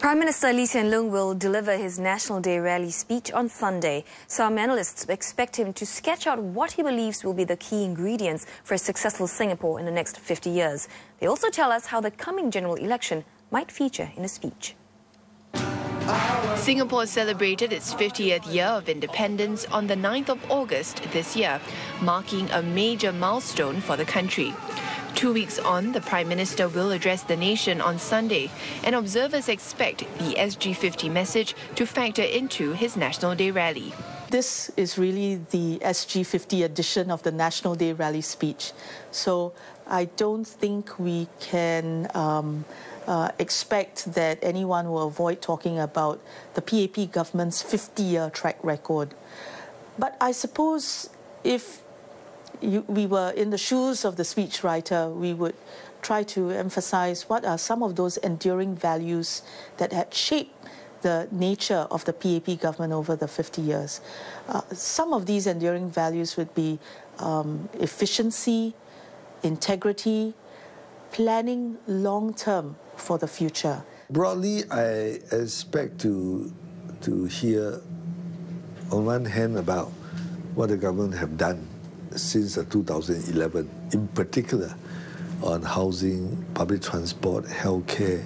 Prime Minister Lee Hsien Loong will deliver his National Day rally speech on Sunday. Some analysts expect him to sketch out what he believes will be the key ingredients for a successful Singapore in the next 50 years. They also tell us how the coming general election might feature in his speech. Singapore celebrated its 50th year of independence on the 9th of August this year, marking a major milestone for the country. 2 weeks on, the Prime Minister will address the nation on Sunday, and observers expect the SG50 message to factor into his National Day rally. This is really the SG50 edition of the National Day rally speech. So I don't think we can expect that anyone will avoid talking about the PAP government's 50-year track record. But I suppose if we were in the shoes of the speechwriter, we would try to emphasize what are some of those enduring values that had shaped the nature of the PAP government over the 50 years. Some of these enduring values would be efficiency, integrity, planning long-term for the future. Broadly, I expect to hear, on one hand, about what the government have done since 2011, in particular on housing, public transport, healthcare,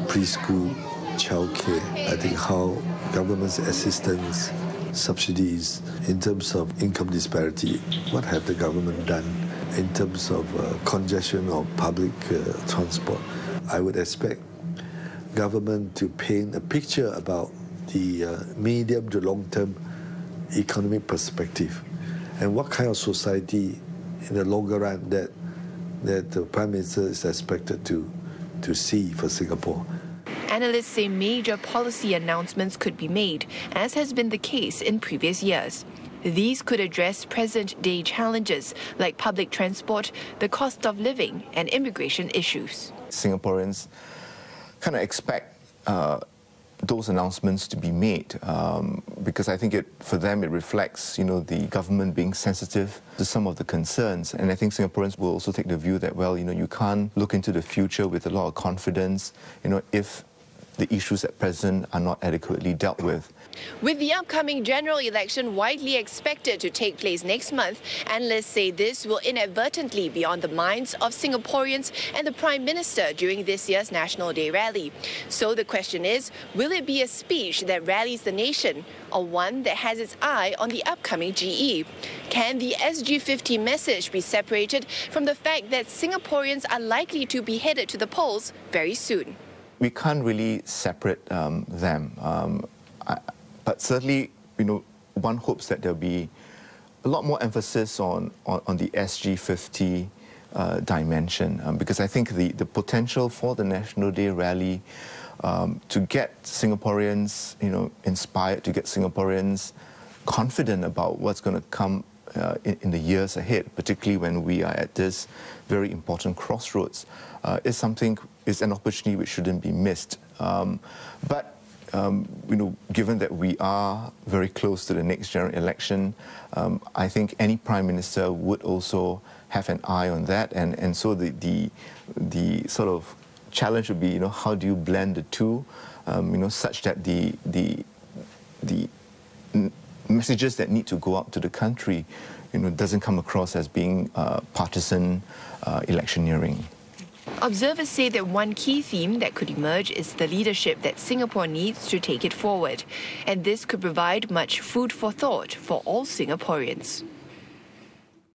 preschool, childcare. I think how government's assistance, subsidies, in terms of income disparity, what have the government done in terms of congestion of public transport. I would expect government to paint a picture about the medium to long-term economic perspective and what kind of society in the longer run that the Prime Minister is expected to see for Singapore. Analysts say major policy announcements could be made, as has been the case in previous years. These could address present-day challenges like public transport, the cost of living, and immigration issues. Singaporeans kind of expect those announcements to be made because I think for them it reflects, the government being sensitive to some of the concerns. And I think Singaporeans will also take the view that, well, you can't look into the future with a lot of confidence, if the issues at present are not adequately dealt with. With the upcoming general election widely expected to take place next month, analysts say this will inadvertently be on the minds of Singaporeans and the Prime Minister during this year's National Day rally. So the question is, will it be a speech that rallies the nation or one that has its eye on the upcoming GE? Can the SG50 message be separated from the fact that Singaporeans are likely to be headed to the polls very soon? We can't really separate them. But certainly, one hopes that there'll be a lot more emphasis on the SG50 dimension, because I think the potential for the National Day rally to get Singaporeans, inspired, to get Singaporeans confident about what's going to come in the years ahead, particularly when we are at this very important crossroads, is an opportunity which shouldn't be missed. But given that we are very close to the next general election, I think any Prime Minister would also have an eye on that, and so the sort of challenge would be, how do you blend the two, such that the messages that need to go out to the country, doesn't come across as being partisan electioneering. Observers say that one key theme that could emerge is the leadership that Singapore needs to take it forward. And this could provide much food for thought for all Singaporeans.